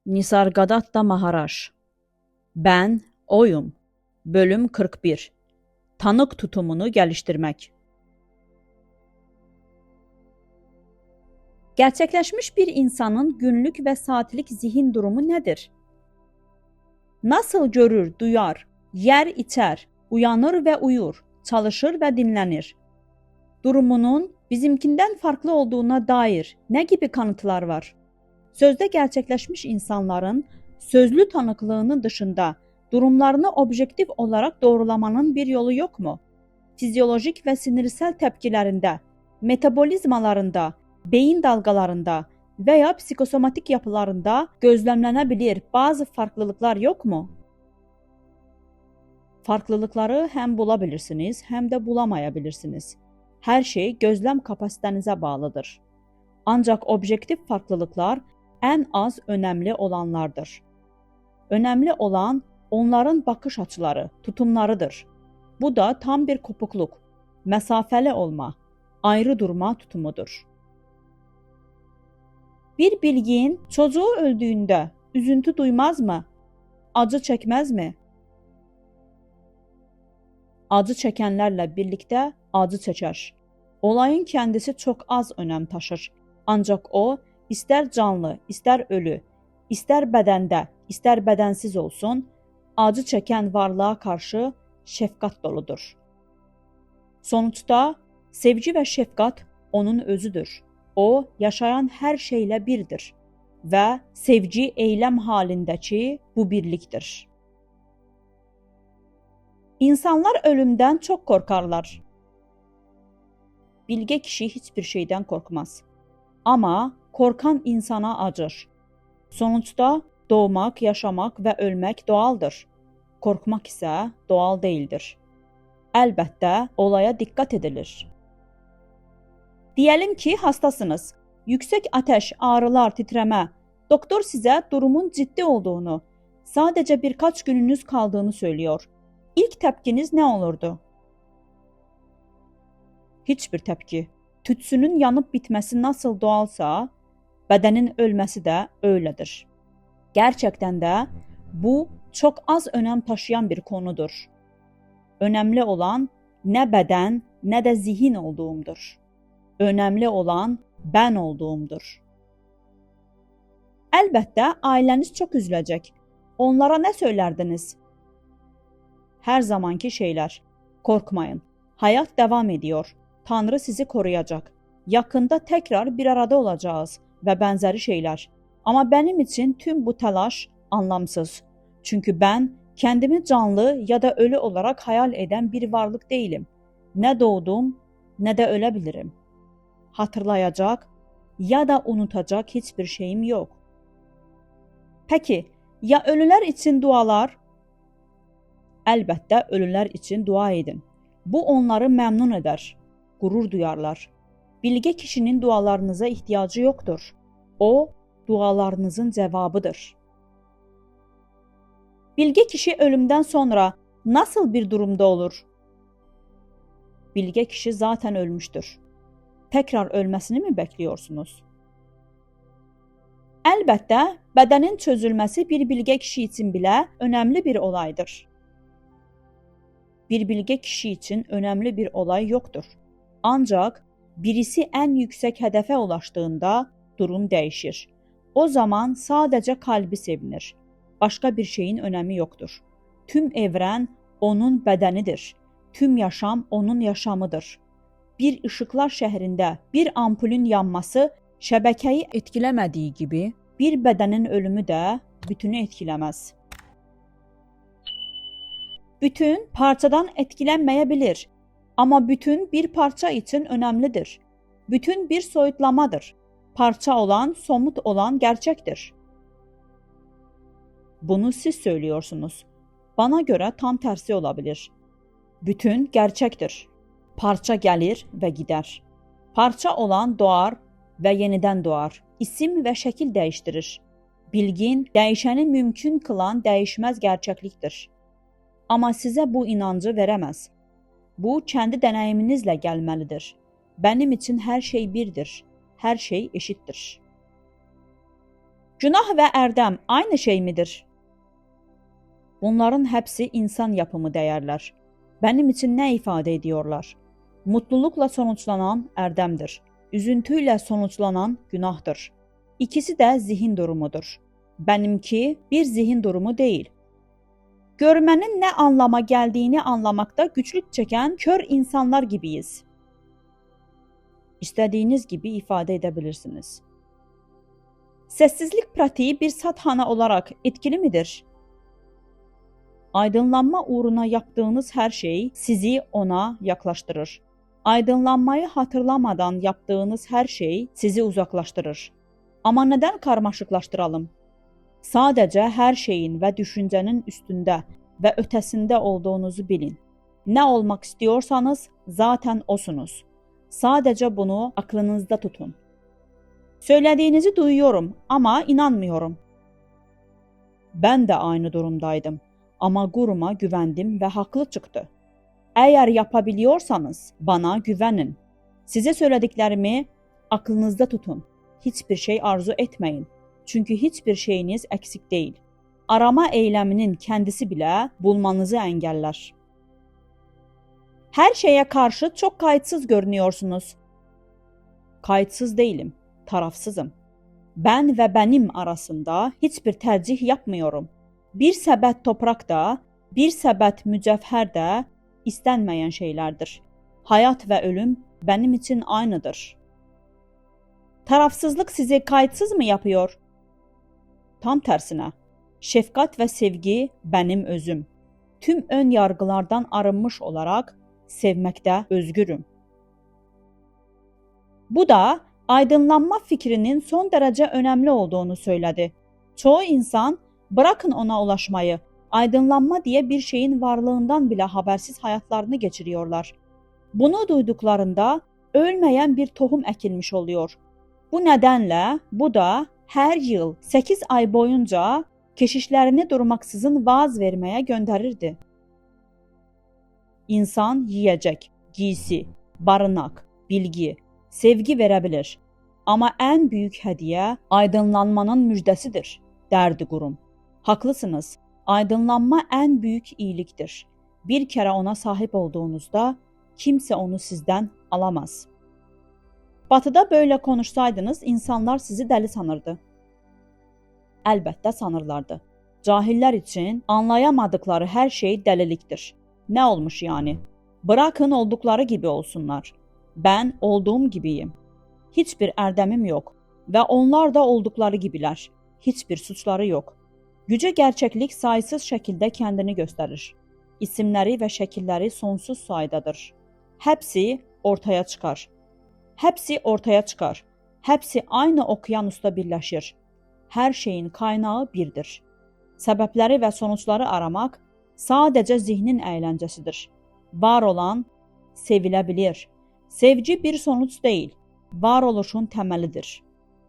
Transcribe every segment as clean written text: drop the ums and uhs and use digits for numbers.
Nisargadatta Maharaş. Ben oyum. Bölüm 41. Tanık tutumunu geliştirmek. Gerçekleşmiş bir insanın günlük ve saatlik zihin durumu nedir? Nasıl görür, duyar, yer, içer, uyanır ve uyur, çalışır ve dinlenir? Durumunun bizimkinden farklı olduğuna dair ne gibi kanıtlar var? Sözde gerçekleşmiş insanların sözlü tanıklığının dışında durumlarını objektif olarak doğrulamanın bir yolu yok mu? Fizyolojik ve sinirsel tepkilerinde, metabolizmalarında, beyin dalgalarında veya psikosomatik yapılarında gözlemlenebilir bazı farklılıklar yok mu? Farklılıkları hem bulabilirsiniz hem de bulamayabilirsiniz. Her şey gözlem kapasitenize bağlıdır. Ancak objektif farklılıklar en az önemli olanlardır. Önemli olan onların bakış açıları, tutumlarıdır. Bu da tam bir kopukluk, mesafeli olma, ayrı durma tutumudur. Bir bilgin çocuğu öldüğünde üzüntü duymaz mı? Acı çekmez mi? Acı çekenlerle birlikte acı çeker. Olayın kendisi çok az önem taşır. Ancak o, ister canlı, ister ölü, ister bedende, ister bedensiz olsun, acı çeken varlığa karşı şefkat doludur. Sonuçta sevgi ve şefkat onun özüdür. O, yaşayan her şeyle birdir ve sevgi eylem halindeki bu birliktir. İnsanlar ölümden çok korkarlar. Bilge kişi hiçbir şeyden korkmaz. Ama korkan insana acır. Sonuçta doğmak, yaşamak ve ölmek doğaldır. Korkmak ise doğal değildir. Elbette olaya dikkat edilir. Diyelim ki hastasınız. Yüksek ateş, ağrılar, titreme. Doktor size durumun ciddi olduğunu, sadece birkaç gününüz kaldığını söylüyor. İlk tepkiniz ne olurdu? Hiçbir tepki. Tütsünün yanıp bitmesi nasıl doğalsa, bedenin ölmesi de öyledir. Gerçekten de bu çok az önem taşıyan bir konudur. Önemli olan ne beden ne de zihin olduğumdur. Önemli olan ben olduğumdur. Elbette aileniz çok üzülecek. Onlara ne söylerdiniz? Her zamanki şeyler. Korkmayın. Hayat devam ediyor. Tanrı sizi koruyacak. Yakında tekrar bir arada olacağız ve benzeri şeyler. Ama benim için tüm bu telaş anlamsız. Çünkü ben kendimi canlı ya da ölü olarak hayal eden bir varlık değilim. Ne doğdum ne de ölebilirim. Hatırlayacak ya da unutacak hiçbir şeyim yok. Peki ya ölüler için dualar? Elbette ölüler için dua edin. Bu onları memnun eder, gurur duyarlar. Bilge kişinin dualarınıza ihtiyacı yoktur. O, dualarınızın cevabıdır. Bilge kişi ölümden sonra nasıl bir durumda olur? Bilge kişi zaten ölmüştür. Tekrar ölmesini mi bekliyorsunuz? Elbette bedenin çözülmesi bir bilge kişi için bile önemli bir olaydır. Bir bilge kişi için önemli bir olay yoktur. Ancak birisi en yüksek hedefe ulaştığında durum değişir. O zaman sadece kalbi sevinir. Başka bir şeyin önemi yoktur. Tüm evren onun bedenidir. Tüm yaşam onun yaşamıdır. Bir ışıklar şehrinde bir ampulün yanması şebekeyi etkilemediği gibi bir bedenin ölümü de bütünü etkilemez. Bütün parçadan etkilenmeyebilir ama bütün bir parça için önemlidir. Bütün bir soyutlamadır. Parça olan, somut olan gerçektir. Bunu siz söylüyorsunuz. Bana göre tam tersi olabilir. Bütün gerçektir. Parça gelir ve gider. Parça olan doğar ve yeniden doğar. İsim ve şekil değiştirir. Bilgin, değişeni mümkün kılan değişmez gerçekliktir. Ama size bu inancı veremez. Bu kendi deneyiminizle gelmelidir. Benim için her şey birdir. Her şey eşittir. Günah və ərdəm aynı şey midir? Bunların hepsi insan yapımı değerler. Benim için ne ifade ediyorlar? Mutlulukla sonuçlanan ərdəmdir. Üzüntüyle sonuçlanan günahdır. İkisi de zihin durumudur. Benimki bir zihin durumu değil. Görmenin ne anlama geldiğini anlamakta güçlük çeken kör insanlar gibiyiz. İstediğiniz gibi ifade edebilirsiniz. Sessizlik pratiği bir sathana olarak etkili midir? Aydınlanma uğruna yaptığınız her şey sizi ona yaklaştırır. Aydınlanmayı hatırlamadan yaptığınız her şey sizi uzaklaştırır. Ama neden karmaşıklaştıralım? Sadece her şeyin ve düşüncenin üstünde ve ötesinde olduğunuzu bilin. Ne olmak istiyorsanız zaten osunuz. Sadece bunu aklınızda tutun. Söylediğinizi duyuyorum ama inanmıyorum. Ben de aynı durumdaydım ama guruma güvendim ve haklı çıktı. Eğer yapabiliyorsanız bana güvenin. Size söylediklerimi aklınızda tutun. Hiçbir şey arzu etmeyin. Çünkü hiçbir şeyiniz eksik değil. Arama eyleminin kendisi bile bulmanızı engeller. Her şeye karşı çok kayıtsız görünüyorsunuz. Kayıtsız değilim, tarafsızım. Ben ve benim arasında hiçbir tercih yapmıyorum. Bir səbət toprak da, bir səbət mücevher de istenmeyen şeylerdir. Hayat ve ölüm benim için aynıdır. Tarafsızlık sizi kayıtsız mı yapıyor? Tam tersine. Şefkat ve sevgi benim özüm. Tüm ön yargılardan arınmış olarak sevmekte özgürüm. Bu da aydınlanma fikrinin son derece önemli olduğunu söyledi. Çoğu insan bırakın ona ulaşmayı, aydınlanma diye bir şeyin varlığından bile habersiz hayatlarını geçiriyorlar. Bunu duyduklarında ölmeyen bir tohum ekilmiş oluyor. Bu nedenle bu da her yıl 8 ay boyunca keşişlerini durmaksızın vaaz vermeye gönderirdi. İnsan yiyecek, giysi, barınak, bilgi, sevgi verebilir. Ama en büyük hediye aydınlanmanın müjdesidir, derdi Qurum. Haklısınız, aydınlanma en büyük iyiliktir. Bir kere ona sahip olduğunuzda kimse onu sizden alamaz. Batıda böyle konuşsaydınız insanlar sizi deli sanırdı. Elbette sanırlardı. Cahiller için anlayamadıkları her şey deliliktir. Ne olmuş yani? Bırakın oldukları gibi olsunlar. Ben olduğum gibiyim. Hiçbir erdemim yok ve onlar da oldukları gibiler. Hiçbir suçları yok. Yüce gerçeklik sayısız şekilde kendini gösterir. İsimleri ve şekilleri sonsuz sayıdadır. Hepsi ortaya çıkar. Hepsi ortaya çıkar. Hepsi aynı okyanusta birleşir. Her şeyin kaynağı birdir. Sebepleri ve sonuçları aramak sadece zihnin eğlencesidir. Var olan sevilebilir. Sevgi bir sonuç değil, varoluşun temelidir.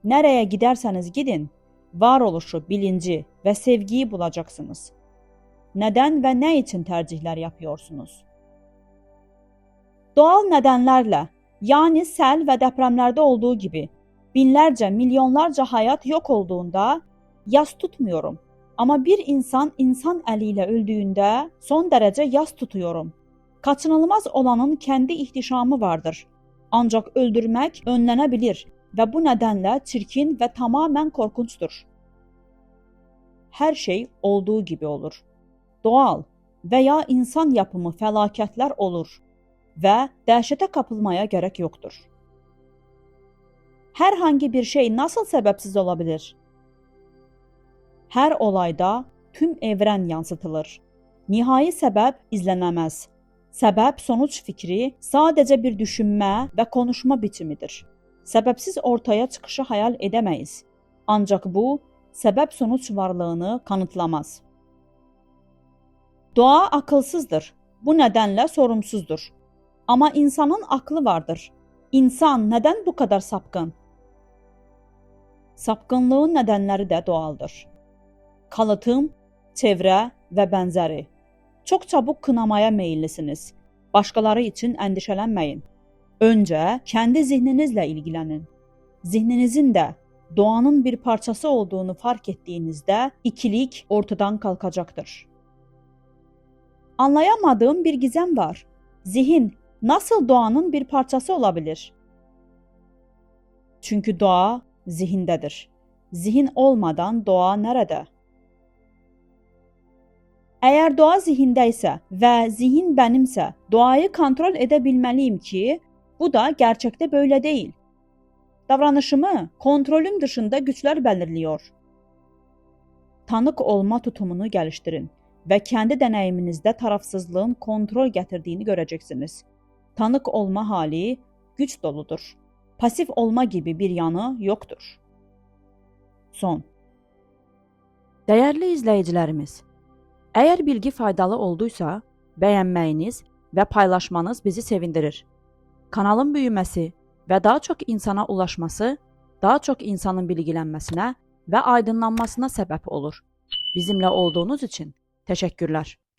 Nereye giderseniz gidin, varoluşu, bilinci ve sevgiyi bulacaksınız. Neden ve ne için tercihler yapıyorsunuz? Doğal nedenlerle, yani sel ve depremlerde olduğu gibi binlerce, milyonlarca hayat yok olduğunda yas tutmuyorum. Ama bir insan eliyle öldüğünde son derece yas tutuyorum. Kaçınılmaz olanın kendi ihtişamı vardır. Ancak öldürmek önlenebilir ve bu nedenle çirkin ve tamamen korkunçtur. Her şey olduğu gibi olur. Doğal veya insan yapımı felaketler olur ve dehşete kapılmaya gerek yoktur. Herhangi bir şey nasıl sebepsiz olabilir? Her olayda tüm evren yansıtılır. Nihai sebep izlenemez. Sebep-sonuç fikri sadece bir düşünme ve konuşma biçimidir. Sebepsiz ortaya çıkışı hayal edemeyiz. Ancak bu, sebep-sonuç varlığını kanıtlamaz. Doğa akılsızdır. Bu nedenle sorumsuzdur. Ama insanın aklı vardır. İnsan neden bu kadar sapkın? Sapkınlığın nedenleri de doğaldır. Kalıtım, çevre ve benzeri. Çok çabuk kınamaya meyillisiniz. Başkaları için endişelenmeyin. Önce kendi zihninizle ilgilenin. Zihninizin de, doğanın bir parçası olduğunu fark ettiğinizde ikilik ortadan kalkacaktır. Anlayamadığım bir gizem var. Zihin nasıl doğanın bir parçası olabilir? Çünkü doğa zihindedir. Zihin olmadan doğa nerede? Eğer doğa zihindeyse ve zihin benimse doğayı kontrol edebilmeliyim ki bu da gerçekte böyle değil. Davranışımı kontrolüm dışında güçler belirliyor. Tanık olma tutumunu geliştirin ve kendi deneyiminizde tarafsızlığın kontrol getirdiğini göreceksiniz. Tanık olma hali güç doludur. Pasif olma gibi bir yanı yoktur. Son. Değerli izleyicilerimiz, eğer bilgi faydalı olduysa beğenməyiniz ve paylaşmanız bizi sevindirir. Kanalın büyümesi ve daha çok insana ulaşması, daha çok insanın bilgilənməsinə ve aydınlanmasına sebep olur. Bizimle olduğunuz için teşekkürler.